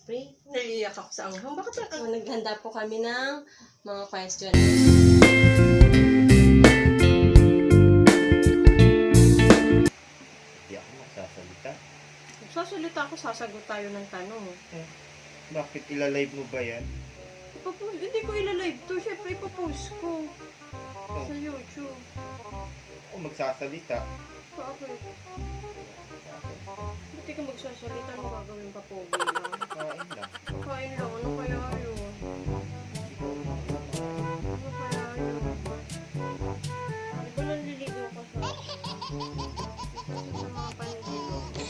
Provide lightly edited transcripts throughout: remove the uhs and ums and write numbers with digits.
Spray. Naiiyak ako sa anghang. Bakit so, naghanda po kami ng mga question. Hindi ako magsasalita. Sasalita ako, sasagot tayo ng tanong. Bakit ilalive mo ba yan? Hindi ko ilalive to. Siyempre, ipapost ko. Sa YouTube. Ako magsasalita. Bakit? Hindi ka magsasalita. Ano gagawin pa po? Kain lang. Kain lang. Ano kaya yun? Ano kaya yun? Di ba nanliligaw ka sa mga paniligaw ko?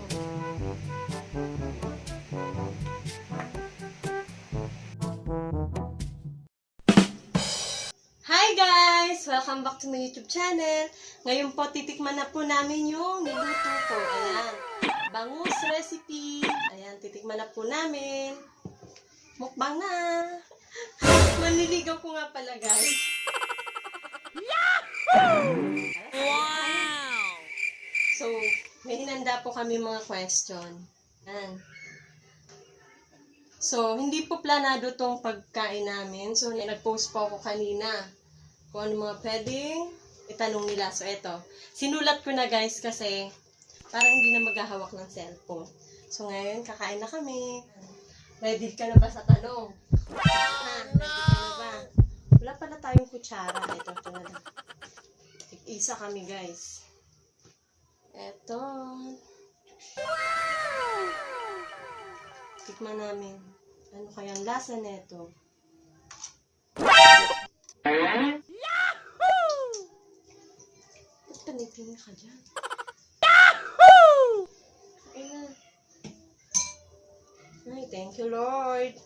Hi guys! Welcome back to my YouTube channel. Ngayon po, titikman na po namin yung niluto ko. Ayan. Bangus recipe. Ayan, titikman na po namin. Mukbang na! Manliligaw ko nga pala, guys. Wow! So, may hinanda po kami mga question. Ayan. So, hindi po planado tong pagkain namin. So, nag-post po ako kanina kung ano mga pwedeng itanong nila. So, eto. Sinulat ko na, guys, kasi para hindi na maghahawak ng cellphone. So, ngayon, kakain na kami. Ready ka na ba sa tanong? Ready ka na ba? Wala pala tayong kutsara. Ito na lang. Isa kami, guys. Eto. Tikman namin. Ano kayang lasa neto? Ba't kanipin ka dyan? Ay, thank you, Lord.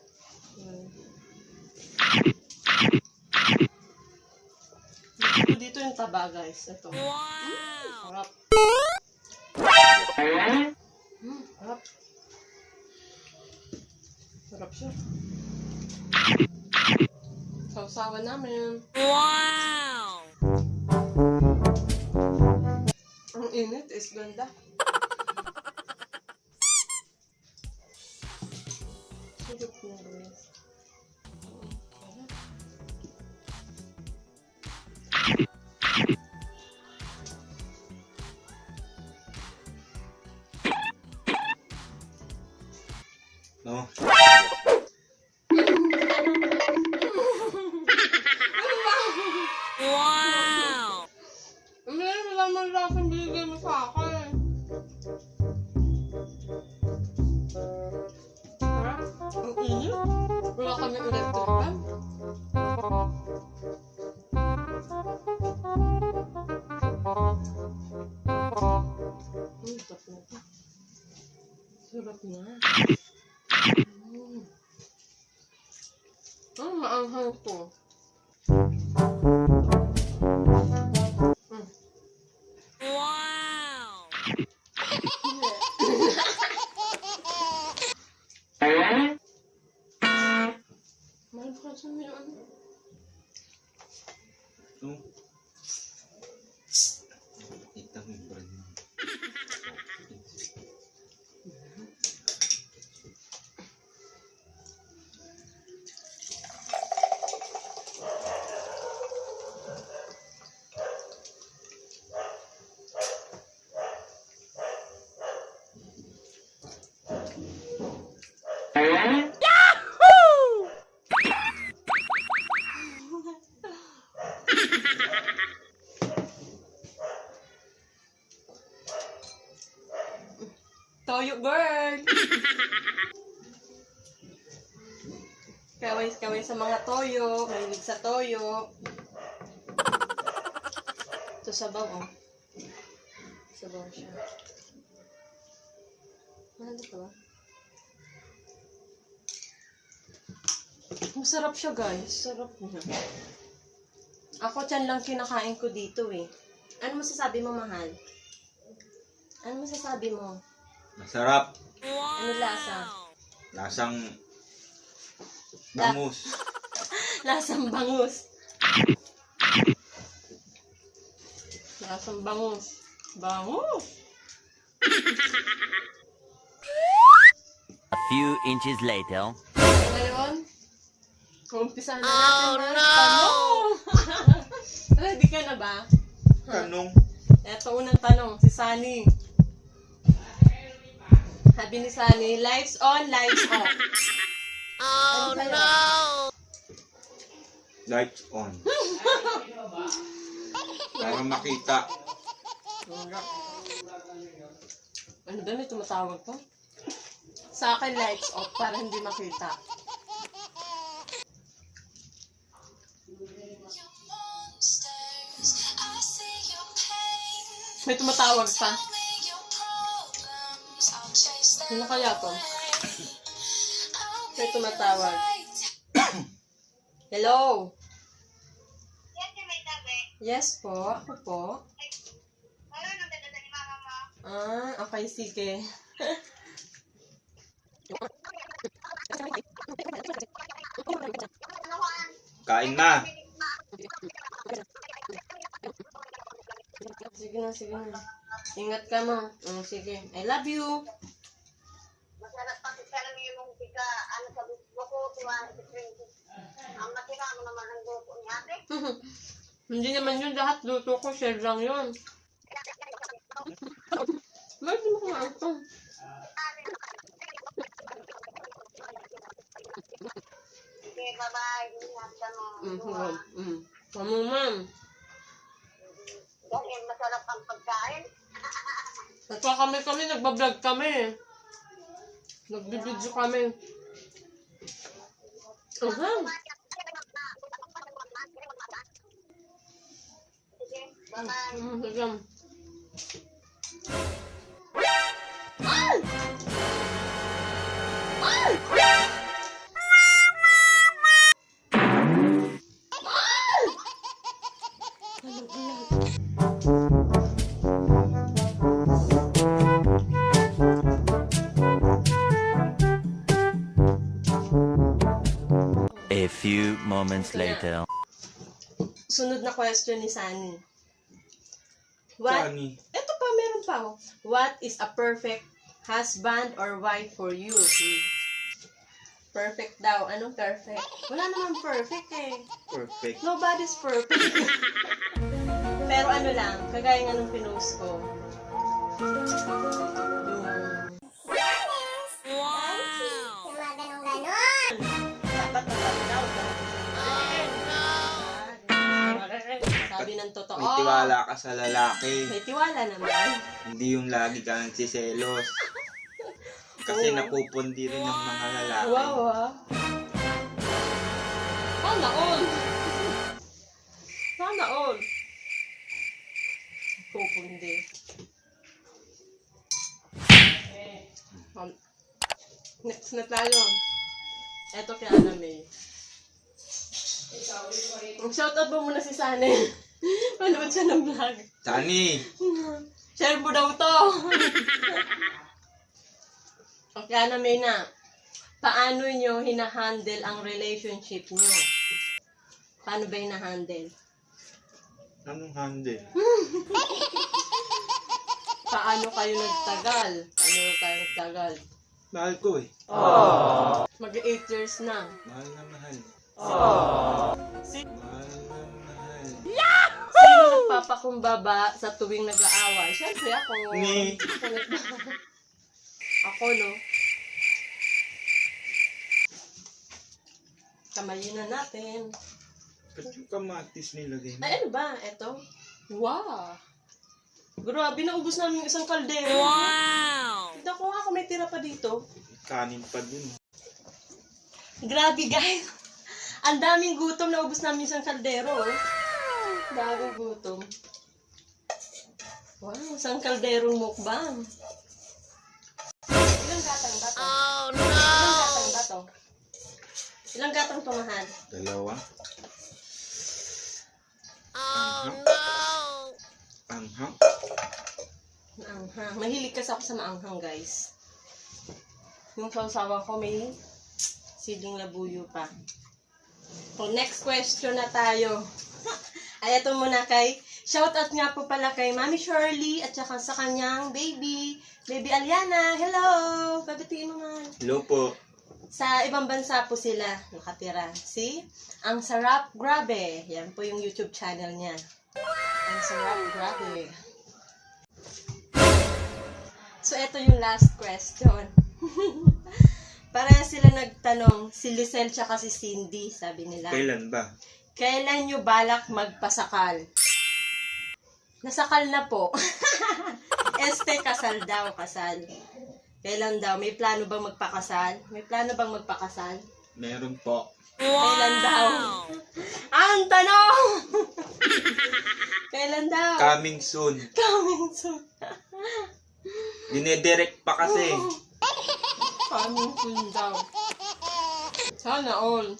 Dito yung taba, guys. Ito. Sarap. Sarap. Sarap siya. Sausawan namin. Wow! Ang init is ganda. Sarap na, guys. No? Wow! Wala man lang akong binigay mo sa akin. Ang init? Wala kami electric fan. Sarap na ito. Sarap na. Maanghang to. Wow! Mahal ka sa mga ano? Ito. Ito yung brand. Toyo girl! Kaway sa mga toyo. Mahilig sa toyo. Ito sabaw, oh. Sabaw siya. Ano ito ba? Masarap siya, guys. Sarap niya. Ako, tiyan lang kinakain ko dito, eh. Ano masasabi mo, mahal? Ano masasabi mo? Masarap. Ano lasa? Lasang bangus. Lasang bangus. Lasang bangus. Bangus! few inches later. Ngayon, umpisa na natin ng tanong. Ready ka na ba? Tanong. Eto unang tanong, si Sunny. Sabi ni Sunny, lights on, lights off. Oh no! Lights on. Para makita. Ano ba, may tumatawag po? Sa akin, lights off para hindi makita. May tumatawag pa. Sino kaya to? May tumatawag. Hello? Yes po, ako po. Okay, sige. Kain na. Sige na, sige na. Ingat ka mo. Sige. I love you. Masarap pati sa alam yung tika, ano sa gusto ko, tuwan, ang matira mo naman ang luto ni ate. Hindi naman yun lahat luto ko. Share lang yun. Bakit mo kumain ito? Sige, bye-bye. Ingat ka mo. Kamu, ma'am. Dahil masarap ang pagkain. Kami, nagbablog kami. Nagbibidyo kami. Sige, bye-bye. Sige. A few moments later. Sunod na question ni Sunny. What? Sunny. Ito pa, meron pa. What is a perfect husband or wife for you? Perfect daw. Anong perfect? Wala naman perfect eh. Perfect. Nobody's perfect. Pero ano lang, kagaya nga nung pinost ko. Dapat daw. Sabi ng totoo. May tiwala ka sa lalaki. May tiwala naman. Hindi yung lagi ka nagsiselos. Kasi napupundi rin ng mga lalaki. Wow, ah. Sana all. Sana all. Pupundi. Next na tayo. Eto kay Ana May. Shoutout mo muna si Sunny. Manood siya ng vlog. Sunny! Share mo daw to. Okay, Ana May na. Paano nyo hinahandle ang relationship nyo? Paano ba hinahandle? Anong handle? Paano kayo nagtagal? Paano kayo nagtagal? Mahal ko eh. Mag-8 years na. Mahal na mahal. Si- Mahal na mahal. Sino nagpapakumbaba sa tuwing nag-aaway? Siyempre ako. Ni. Ako, no? Kamayin na natin. Ba't yung kamatis nilagay mo? Ay, ano ba? Eto? Wow! Grabe, naubos namin yung isang kaldero. Wow! Tignan ko nga kung may tira pa dito. Kanin pa dun. Grabe, guys. Ang daming gutom, naubos namin yung isang kaldero. Daming gutom. Wow, isang kalderong mukbang. Ilang gatang ba to? Oh, no! Ilang gatang ba to? Ilang gatang to, mahal? 2. Anghang. Maanghang. Mahilig kasi ako sa maanghang, guys. Yung sausawa ko may siling labuyo pa. So, next question na tayo. Ay, ito muna kay Shoutout nga po pala kay Mami Shirley at saka sa kanyang baby Aliana. Hello! Babatiin mo man. Hello po. Sa ibang bansa po sila nakatira. See? Ang Sarap, grabe. Yan po yung YouTube channel niya. Ang Sarap, grabe. So, ito yung last question. Para sila nagtanong, si Lucel tsaka si Cindy, sabi nila. Kailan ba? Kailan nyo balak magpasakal? Nasakal na po. Kasal daw, kasal. Kailan daw? May plano bang magpakasal? May plano bang magpakasal? Meron po. Kailan daw? Ang tanong! Kailan daw? Coming soon. Coming soon. Dinedirect pa kasi. Coming soon daw. Sana all.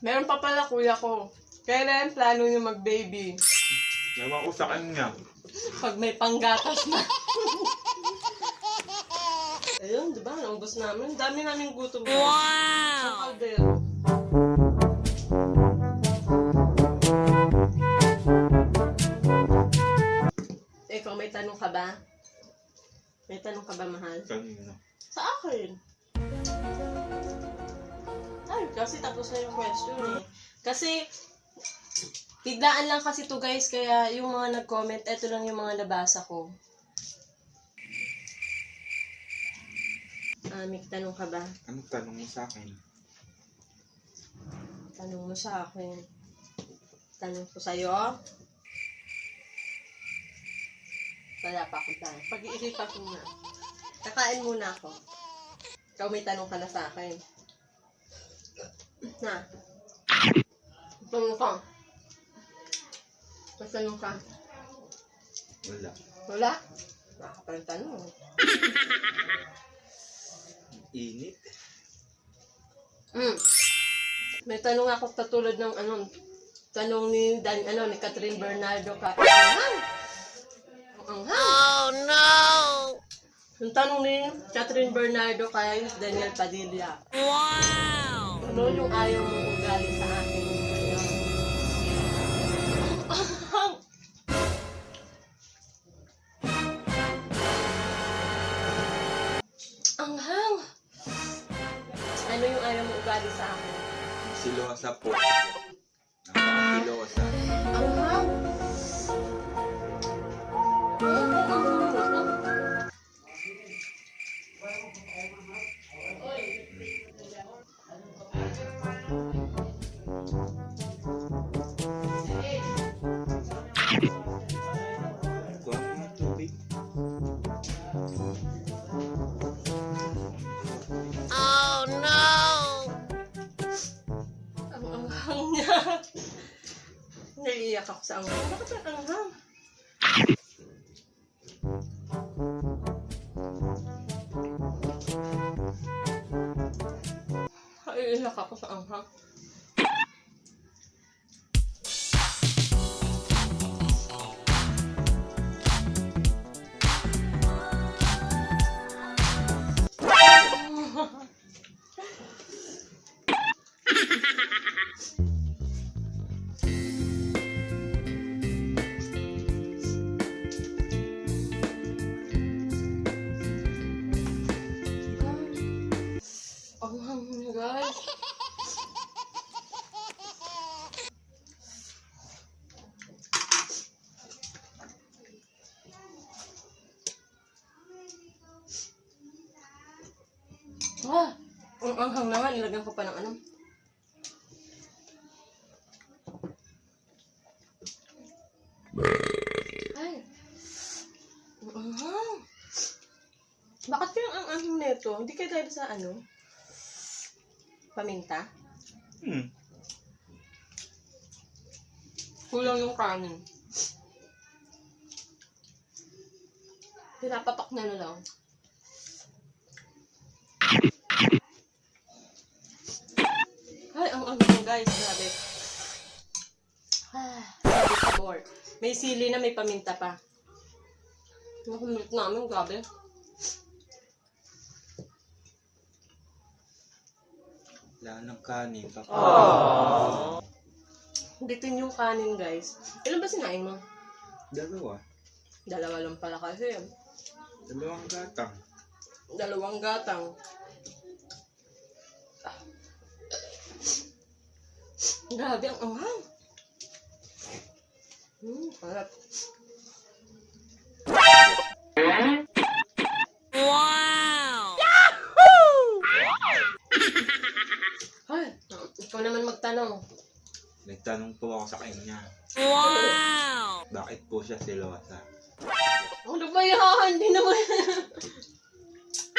Meron pa pala kuya ko. Kailan plano niyo mag-baby? Ewan ko sa kanya. Pag may panggatas na. Ayun, di ba? Naubos namin. Dami namin gutom. Wow! Sa kaldero. Ikaw, may tanong ka ba? May tanong ka ba, mahal? Kanina. Sa akin. Ay, kasi tapos na yung question eh. Kasi, biglaan lang kasi to guys, kaya yung mga nag-comment, eto lang yung mga nabasa ko. May tanong ka ba? Anong tanong mo sa akin? Tanong mo sa akin. Tanong ko sa'yo. Wala pa akong tanong. Pag-iisipan ko muna. Kakain muna ako. Ikaw may tanong ka na sa akin. Na. Tanong ka. May tanong ka. Wala. Wala? Wala ka pa ng tanong. Init. May tanong ako katulad ng tanong ni ni Catherine Bernardo ka. Oh no! Yung tanong ni Catherine Bernardo kay Daniel Padilla. Wow! Ano yung ayaw mong ugali sa akin? Anghang! Ano yung ayaw mong ugali sa akin? Silosa po. Napaka-silosa. Anghang! Kuha ko ng tubig. Oh no! Ang anghang niya. Naiiyak ako sa anghang. Bakit ang anghang? Naiiyak ako sa anghang. Anghang niya, guys. Ang anghang naman, ilagyan ko pa ng ano. Ay. Ang anghang. Bakit kaya ang anghang nito? Hindi kayo dahil sa ano? Paminta? Kulang yung kanin. Pinapapak na lang. Ay, ang anghang guys, grabe. Sabi pa more. May sili na, may paminta pa. Nakumulot namin, grabe. Wala ng kanin. Bitin yung kanin, guys. Ilan ba sinain mo? 2. 2 lang pala kasi. 2 gatang. 2 gatang. Grabe ang anghang. Harap. Wow! Ay, ikaw naman magtanong. Nagtanong po ako sa kanya. Wow! Bakit po siya silosa? Ano ba yan? Hindi naman.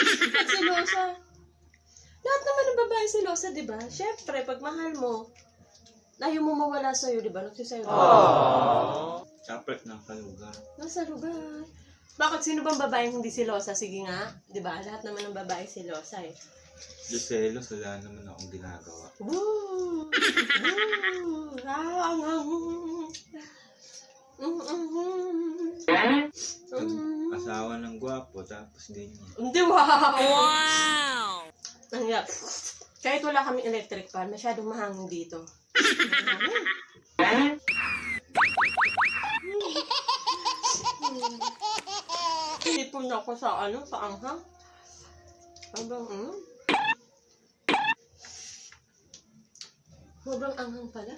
Bakit silosa? Lahat naman ng babae silosa, di ba? Siyempre, pag mahal mo, ayaw mo mawala sa'yo, di ba? Nagsisayo. Dapat nasa lugar. Nasa lugar. Bakit sino bang babae hindi silosa? Sige nga, di ba? Lahat naman ng babae silosa eh. Yung selos, wala naman akong ginagawa. Woo! Woo! Asawa ng gwapo, tapos ganyan. Hindi, wow! Wow! Ang yak. Kahit wala kaming electric fan, masyadong mahangin dito. Tipon ako sa sa anghang. Sobrang sobrang anghang pala.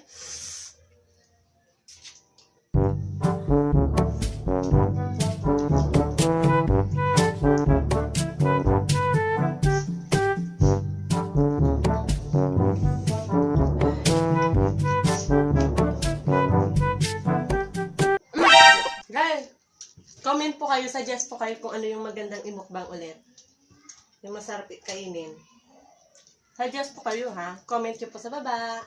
Guys, comment po kayo, suggest po kayo kung ano yung magandang imukbang ulit. Yung masarap kainin. Suggest po kayo ha. Comment nyo po sa baba.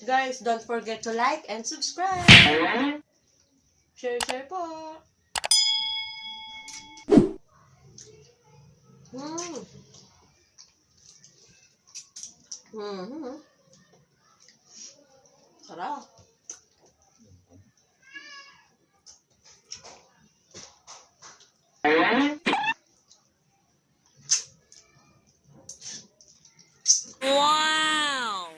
Guys, don't forget to like and subscribe. Share po. Sarap. Wow!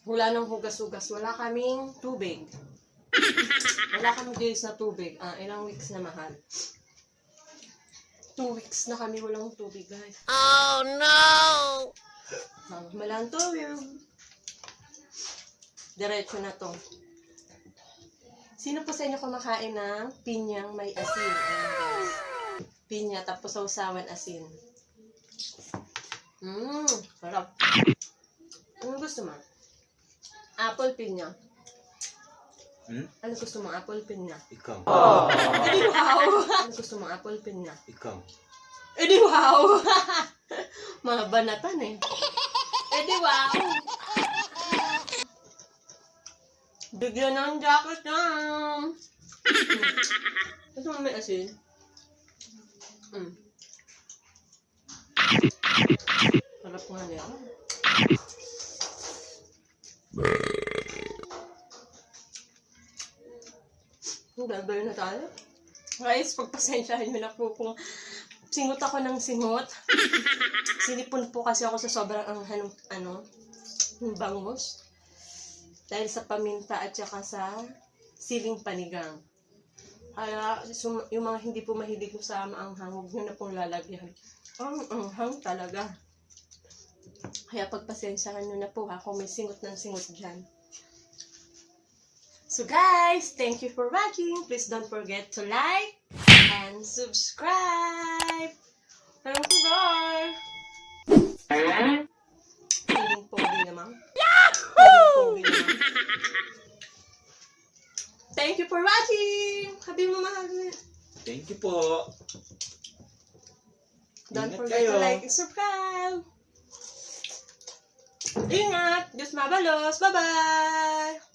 Wala nang hugas-hugas. Wala kaming tubig. Wala kaming days na tubig. Ilang weeks na mahal. 2 weeks na kami walang tubig, guys. Oh no! Walang tubig. Diretso na to. Sino po sa inyo kumakain ng pinyang may asin? Ayan, guys. Pinya, tapos sausawan asin. Sarap. Ano gusto mo? Apple pinya. Ano gusto mo? Apple pinya. Ikaw. Edi wow! Ano gusto mo? Apple pinya. Ikaw. Edi wow! Mga banatan eh. Edi wow! Bigyan ng jacket na. Gusto mo may asin? Sarap nga niya. Babay na tayo. Guys, pagpasensyahan nyo na po kung singot ako ng singot. Sinipon po kasi ako sa sobrang bangus. Dahil sa paminta at saka sa siling panigang. Kaya yung mga hindi po mahilig sa maanghang, huwag nyo na pong lalagyan. Ang anghang talaga. Kaya pagpasensyahan nyo na po ha kung may singot ng singot dyan. So guys, thank you for watching. Please don't forget to like and subscribe. Thank you guys. Feeling pogi naman. Yahoo! Thank you for watching. Happy mahal. Thank you po. Don't Ingat forget kayo. to like and subscribe. Ingat! Dios Mabalos! Bye-bye!